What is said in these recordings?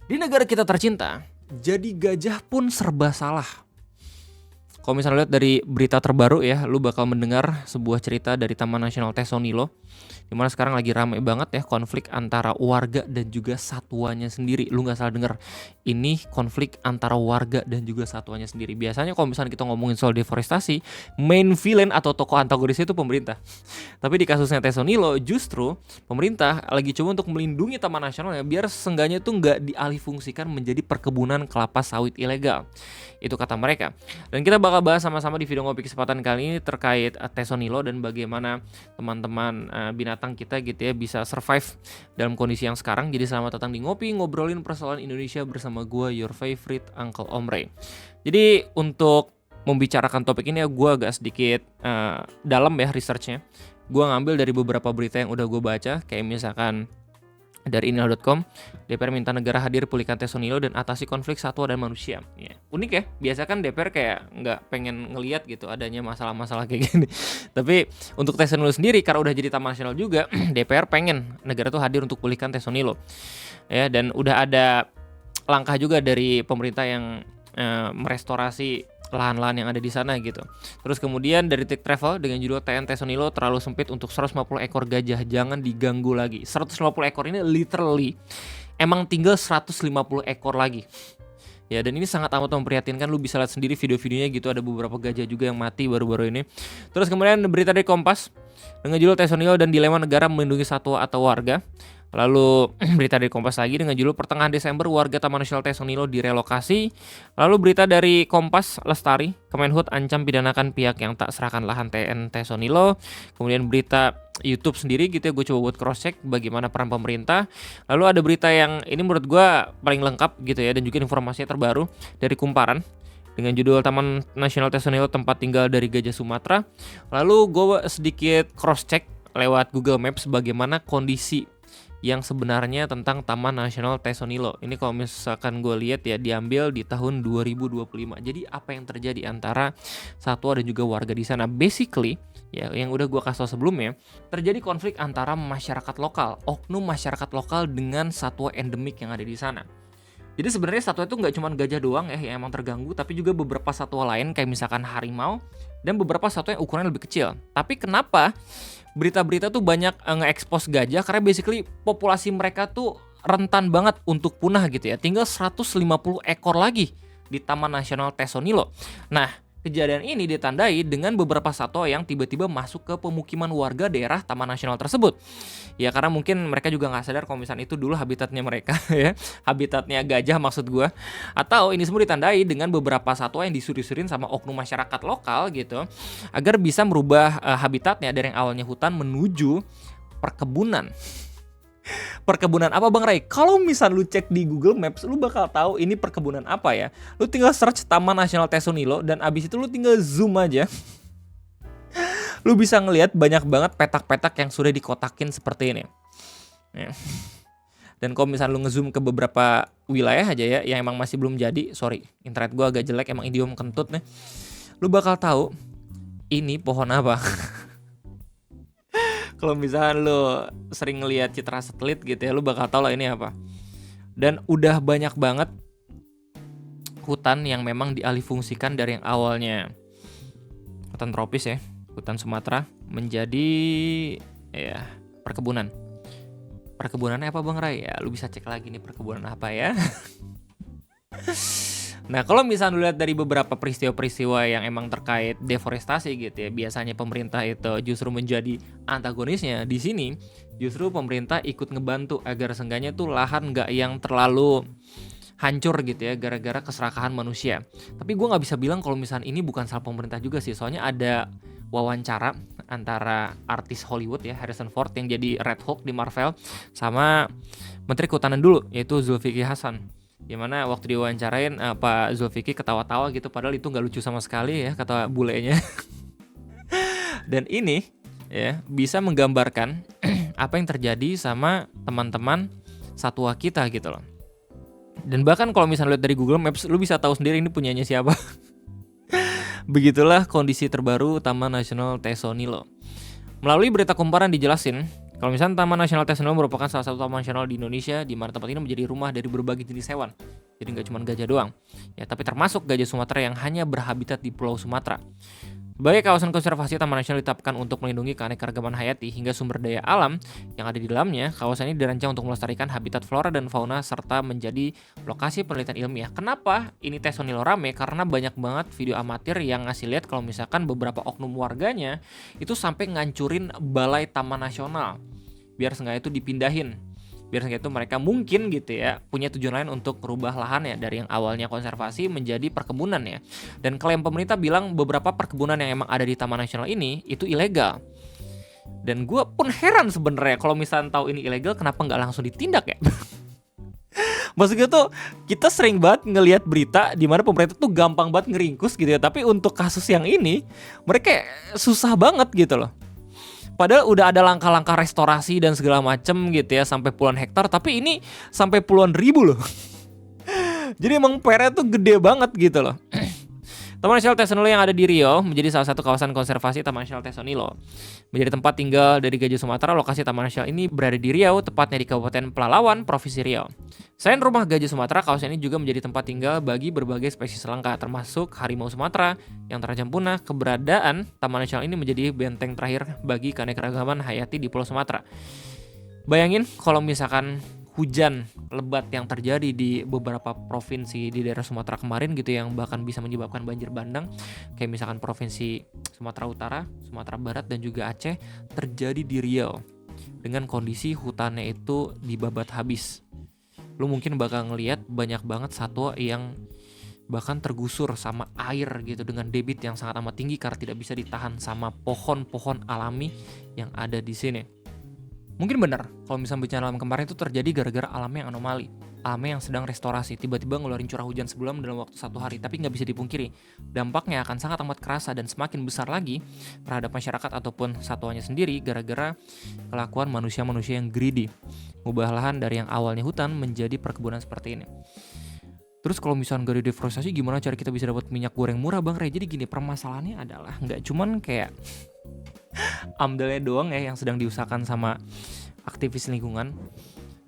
Di negara kita tercinta, jadi gajah pun serba salah. Kalau misalnya lihat dari berita terbaru ya, lu bakal mendengar sebuah cerita dari Taman Nasional Tesonilo, dimana sekarang lagi ramai banget ya konflik antara warga dan juga satuannya sendiri. Lu nggak salah denger, ini konflik antara warga dan juga satuannya sendiri. Biasanya kalau misalnya kita ngomongin soal deforestasi, main villain atau tokoh antagonis itu pemerintah. Tapi di kasusnya Tesonilo, justru pemerintah lagi coba untuk melindungi taman nasionalnya biar seenggaknya tuh nggak dialihfungsikan menjadi perkebunan kelapa sawit ilegal. Itu kata mereka. Dan kita bakal bahas sama-sama di video ngopi kesempatan kali ini terkait Tesonilo dan bagaimana teman-teman binatang kita gitu ya bisa survive dalam kondisi yang sekarang. Jadi selamat datang di Ngopi, ngobrolin persoalan Indonesia bersama gue, your favorite Uncle Omre. Jadi untuk membicarakan topik ini ya gue agak sedikit dalam ya researchnya. Gue ngambil dari beberapa berita yang udah gue baca, kayak misalkan dari inal.com, DPR minta negara hadir pulihkan Tesonilo dan atasi konflik satwa dan manusia. Ya, unik ya, biasa kan DPR kayak nggak pengen ngelihat gitu adanya masalah-masalah kayak gini. Tapi untuk Tesonilo sendiri, karena udah jadi taman nasional juga, DPR pengen negara tuh hadir untuk pulihkan Tesonilo. Ya, dan udah ada langkah juga dari pemerintah yang merestorasi lahan-lahan yang ada di sana gitu. Terus kemudian dari Tik Travel dengan judul TN Tesonilo terlalu sempit untuk 150 ekor gajah, jangan diganggu lagi. 150 ekor ini literally emang tinggal 150 ekor lagi. Ya, dan ini sangat amat memprihatinkan. Lu bisa lihat sendiri video-videonya gitu, ada beberapa gajah juga yang mati baru-baru ini. Terus kemudian berita dari Kompas dengan judul Tesonilo dan dilema negara melindungi satwa atau warga. Lalu berita dari Kompas lagi dengan judul pertengahan Desember warga Taman Nasional Tesonilo direlokasi. Lalu berita dari Kompas Lestari, Kemenhub ancam pidanakan pihak yang tak serahkan lahan TN Tesonilo. Kemudian berita YouTube sendiri gitu ya, gue coba buat cross check bagaimana peran pemerintah. Lalu ada berita yang ini menurut gue paling lengkap gitu ya, dan juga informasinya terbaru dari Kumparan dengan judul Taman Nasional Tesonilo tempat tinggal dari gajah Sumatera. Lalu gue sedikit cross check lewat Google Maps bagaimana kondisi yang sebenarnya tentang Taman Nasional Tesonilo. Ini kalau misalkan gue lihat ya diambil di tahun 2025. Jadi apa yang terjadi antara satwa dan juga warga di sana? Basically ya yang udah gue kasih tau sebelumnya, terjadi konflik antara masyarakat lokal, oknum masyarakat lokal dengan satwa endemik yang ada di sana. Jadi sebenarnya satwa itu nggak cuma gajah doang ya yang emang terganggu, tapi juga beberapa satwa lain kayak misalkan harimau dan beberapa satwa yang ukurannya lebih kecil. Tapi kenapa berita-berita tuh banyak nge-expose gajah? Karena basically populasi mereka tuh rentan banget untuk punah gitu ya. Tinggal 150 ekor lagi di Taman Nasional Tesonilo. Nah, kejadian ini ditandai dengan beberapa satwa yang tiba-tiba masuk ke pemukiman warga daerah Taman Nasional tersebut. Ya karena mungkin mereka juga nggak sadar kalau misalnya itu dulu habitatnya mereka ya, habitatnya gajah maksud gue. Atau ini semua ditandai dengan beberapa satwa yang disuruh-suruhin sama oknum masyarakat lokal gitu, agar bisa merubah habitatnya dari yang awalnya hutan menuju perkebunan. Perkebunan apa Bang Ray? Kalau misal lu cek di Google Maps, lu bakal tahu ini perkebunan apa ya. Lu tinggal search Taman Nasional Tesonilo dan abis itu lu tinggal zoom aja. Lu bisa ngelihat banyak banget petak-petak yang sudah dikotakin seperti ini. Ya. Dan kalau misal lu ngezoom ke beberapa wilayah aja ya yang emang masih belum jadi, sorry, internet gua agak jelek, emang idiom kentut nih. Lu bakal tahu ini pohon apa. Kalau misalnya lo sering ngelihat citra satelit gitu ya, lo bakal tahu lah ini apa. Dan udah banyak banget hutan yang memang dialihfungsikan dari yang awalnya hutan tropis ya, hutan Sumatera, menjadi ya perkebunan. Perkebunannya apa Bang Ray? Ya, lu bisa cek lagi nih perkebunan apa ya. Nah, kalau misalnya lihat dari beberapa peristiwa-peristiwa yang emang terkait deforestasi gitu ya, biasanya pemerintah itu justru menjadi antagonisnya. Di sini justru pemerintah ikut ngebantu agar seenggaknya tuh lahan nggak yang terlalu hancur gitu ya gara-gara keserakahan manusia. Tapi gue nggak bisa bilang kalau misalnya ini bukan salah pemerintah juga sih, soalnya ada wawancara antara artis Hollywood ya Harrison Ford yang jadi Red Hulk di Marvel sama Menteri Kehutanan dulu yaitu Zulkifli Hasan. Gimana waktu diwawancarain Pak Zulkifli ketawa-tawa gitu, padahal itu nggak lucu sama sekali ya kata bulenya. Dan ini ya bisa menggambarkan apa yang terjadi sama teman-teman satwa kita gitu loh. Dan bahkan kalau misalnya lihat dari Google Maps, lu bisa tahu sendiri ini punyanya siapa. Begitulah kondisi terbaru Taman Nasional Tesonilo. Melalui berita kumparan dijelasin Kalau misalnya Taman Nasional Tesonilo merupakan salah satu taman nasional di Indonesia di mana tempat ini menjadi rumah dari berbagai jenis hewan. Jadi nggak cuma gajah doang, ya tapi termasuk gajah Sumatera yang hanya berhabitat di Pulau Sumatera. Sebagai kawasan konservasi, Taman Nasional ditetapkan untuk melindungi keanekaragaman hayati hingga sumber daya alam yang ada di dalamnya. Kawasan ini dirancang untuk melestarikan habitat flora dan fauna serta menjadi lokasi penelitian ilmiah. Kenapa ini Tesonilo rame? Karena banyak banget video amatir yang ngasih lihat kalau misalkan beberapa oknum warganya itu sampai ngancurin balai Taman Nasional biar sengaja itu dipindahin. Biar sengaja itu mereka mungkin gitu ya punya tujuan lain untuk merubah lahan ya dari yang awalnya konservasi menjadi perkebunan ya. Dan klaim pemerintah bilang beberapa perkebunan yang emang ada di Taman Nasional ini itu ilegal. Dan gue pun heran sebenarnya kalau misalnya tahu ini ilegal kenapa nggak langsung ditindak ya. Maksudnya tuh kita sering banget ngelihat berita di mana pemerintah tuh gampang banget ngeringkus gitu ya, tapi untuk kasus yang ini mereka susah banget gitu loh. Padahal udah ada langkah-langkah restorasi dan segala macem gitu ya sampai puluhan hektar, tapi ini sampai puluhan ribu loh. Jadi emang PR-nya tuh gede banget gitu loh. Taman Nasional Tesonilo yang ada di Riau menjadi salah satu kawasan konservasi Taman Nasional Tesonilo. Menjadi tempat tinggal dari gajah Sumatera, lokasi Taman Nasional ini berada di Riau, tepatnya di Kabupaten Pelalawan, Provinsi Riau. Selain rumah gajah Sumatera, kawasan ini juga menjadi tempat tinggal bagi berbagai spesies langka, termasuk harimau Sumatera yang terancam punah. Keberadaan Taman Nasional ini menjadi benteng terakhir bagi keanekaragaman hayati di Pulau Sumatera. Bayangin kalau misalkan hujan lebat yang terjadi di beberapa provinsi di daerah Sumatera kemarin gitu yang bahkan bisa menyebabkan banjir bandang, kayak misalkan provinsi Sumatera Utara, Sumatera Barat dan juga Aceh, terjadi di Riau dengan kondisi hutannya itu dibabat habis. Lu mungkin bakal ngelihat banyak banget satwa yang bahkan tergusur sama air gitu dengan debit yang sangat amat tinggi karena tidak bisa ditahan sama pohon-pohon alami yang ada di sini. Mungkin benar kalau misalnya bencana alam kemarin itu terjadi gara-gara alamnya yang anomali, alamnya yang sedang restorasi, tiba-tiba ngeluarin curah hujan sebulan dalam waktu 1 hari. Tapi nggak bisa dipungkiri, dampaknya akan sangat amat kerasa dan semakin besar lagi terhadap masyarakat ataupun satwanya sendiri gara-gara kelakuan manusia-manusia yang greedy, mengubah lahan dari yang awalnya hutan menjadi perkebunan seperti ini. Terus kalau misalnya gak ada deforestasi, gimana cara kita bisa dapat minyak goreng murah, Bang Ray? Jadi gini, permasalahannya adalah nggak cuman kayak amdalnya doang ya yang sedang diusahakan sama aktivis lingkungan,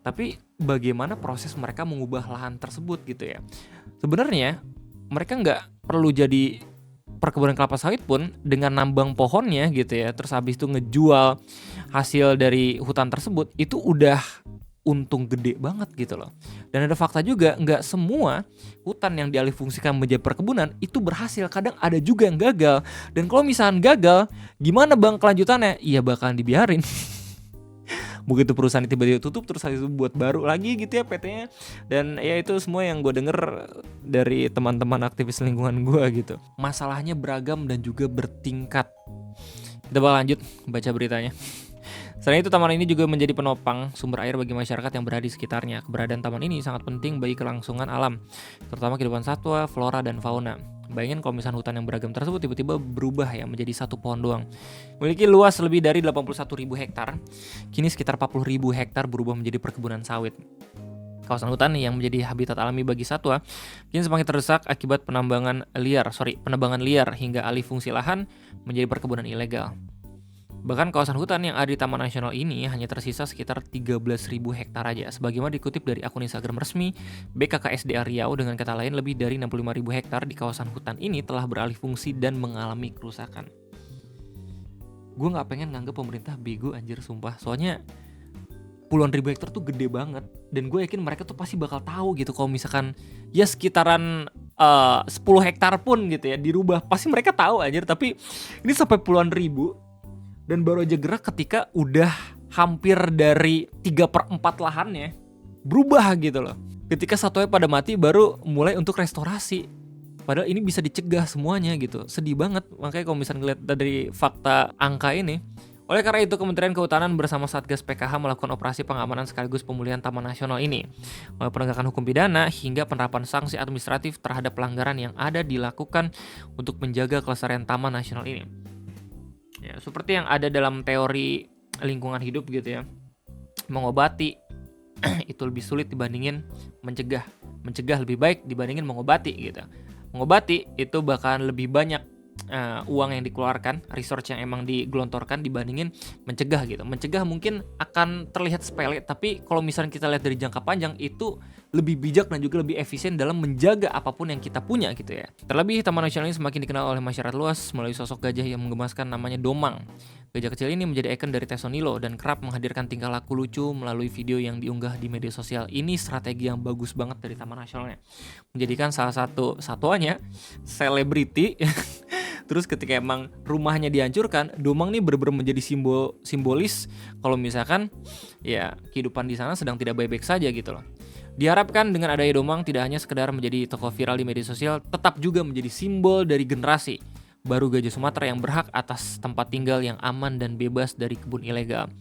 tapi bagaimana proses mereka mengubah lahan tersebut gitu ya. Sebenarnya mereka nggak perlu jadi perkebunan kelapa sawit pun dengan nambang pohonnya gitu ya, terus habis itu ngejual hasil dari hutan tersebut, itu udah untung gede banget gitu loh. Dan ada fakta juga, nggak semua hutan yang dialihfungsikan menjadi perkebunan itu berhasil. Kadang ada juga yang gagal. Dan kalau misalnya gagal, gimana bang kelanjutannya? Iya bakalan dibiarin. Begitu perusahaan tiba-tiba tutup, terus habis itu buat baru lagi gitu ya PT-nya. Dan ya itu semua yang gue denger dari teman-teman aktivis lingkungan gue gitu. Masalahnya beragam dan juga bertingkat. Kita bakal lanjut baca beritanya. Selain itu, taman ini juga menjadi penopang sumber air bagi masyarakat yang berada di sekitarnya. Keberadaan taman ini sangat penting bagi kelangsungan alam, terutama kehidupan satwa, flora, dan fauna. Bayangin kalau misalnya hutan yang beragam tersebut tiba-tiba berubah ya menjadi satu pohon doang. Memiliki luas lebih dari 81.000 hektar, kini sekitar 40.000 hektar berubah menjadi perkebunan sawit. Kawasan hutan yang menjadi habitat alami bagi satwa kini semakin terdesak akibat penebangan liar hingga alih fungsi lahan menjadi perkebunan ilegal. Bahkan kawasan hutan yang ada di Taman Nasional ini hanya tersisa sekitar 13.000 hektar aja. Sebagaimana dikutip dari akun Instagram resmi BKKSDA Riau, dengan kata lain lebih dari 65.000 hektar di kawasan hutan ini telah beralih fungsi dan mengalami kerusakan. Gue gak pengen nganggep pemerintah bego anjir sumpah. Soalnya puluhan ribu hektar tuh gede banget. Dan gue yakin mereka tuh pasti bakal tahu gitu kalau misalkan ya sekitaran 10 hektar pun gitu ya dirubah. Pasti mereka tahu anjir, tapi ini sampai puluhan ribu. Dan baru aja gerak ketika udah hampir dari 3/4 lahannya berubah gitu loh. Ketika satunya pada mati baru mulai untuk restorasi. Padahal ini bisa dicegah semuanya gitu. Sedih banget. Makanya kalau misalnya ngeliat dari fakta angka ini. Oleh karena itu, Kementerian Kehutanan bersama Satgas PKH melakukan operasi pengamanan sekaligus pemulihan Taman Nasional ini. Mulai penegakan hukum pidana hingga penerapan sanksi administratif terhadap pelanggaran yang ada dilakukan untuk menjaga kelestarian Taman Nasional ini. Ya, seperti yang ada dalam teori lingkungan hidup gitu ya. Mengobati itu lebih sulit dibandingin mencegah. Mencegah lebih baik dibandingin mengobati gitu. Mengobati itu bahkan lebih banyak uang yang dikeluarkan, resource yang emang digelontorkan dibandingin mencegah gitu. Mencegah mungkin akan terlihat sepele, tapi kalau misalnya kita lihat dari jangka panjang itu lebih bijak dan juga lebih efisien dalam menjaga apapun yang kita punya gitu ya. Terlebih Taman Nasional ini semakin dikenal oleh masyarakat luas melalui sosok gajah yang menggemaskan namanya Domang. Gajah kecil ini menjadi ikon dari Tesonilo dan kerap menghadirkan tingkah laku lucu melalui video yang diunggah di media sosial. Ini strategi yang bagus banget dari Taman Nasionalnya. Menjadikan salah satu satuannya selebriti. Terus ketika emang rumahnya dihancurkan, Domang nih bener-bener menjadi simbolis kalau misalkan ya kehidupan di sana sedang tidak baik-baik saja gitu loh. Diharapkan dengan adanya Domang tidak hanya sekedar menjadi tokoh viral di media sosial, tetap juga menjadi simbol dari generasi baru gajah Sumatera yang berhak atas tempat tinggal yang aman dan bebas dari kebun ilegal.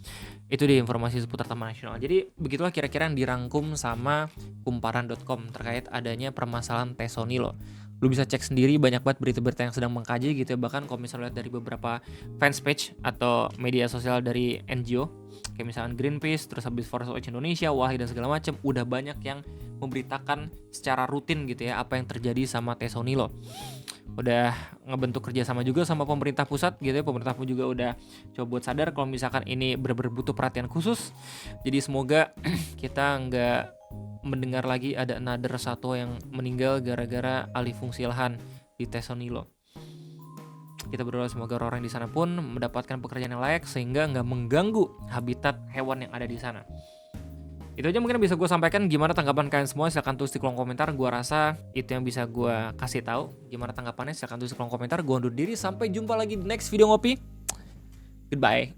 Itu dia informasi seputar Taman Nasional. Jadi begitulah kira-kira yang dirangkum sama kumparan.com terkait adanya permasalahan Tesonilo. Lu bisa cek sendiri, banyak banget berita-berita yang sedang mengkaji gitu ya. Bahkan kalau misalnya lihat dari beberapa fanspage atau media sosial dari NGO kayak misalkan Greenpeace, terus habis Forest Watch Indonesia, WAHI dan segala macam, udah banyak yang memberitakan secara rutin gitu ya apa yang terjadi sama Tesonilo. Udah ngebentuk kerjasama juga sama pemerintah pusat gitu ya. Pemerintah pun juga udah coba buat sadar kalau misalkan ini benar-benar butuh perhatian khusus. Jadi semoga kita nggak mendengar lagi ada another satwa yang meninggal gara-gara alih fungsi lahan di Tesonilo. Kita berdoa semoga orang-orang di sana pun mendapatkan pekerjaan yang layak sehingga nggak mengganggu habitat hewan yang ada di sana. Itu aja mungkin bisa gue sampaikan. Gimana tanggapan kalian semua? Silahkan tulis di kolom komentar. Gue rasa itu yang bisa gue kasih tahu. Gimana tanggapannya? Silahkan tulis di kolom komentar. Gue undur diri. Sampai jumpa lagi di next video ngopi. Goodbye.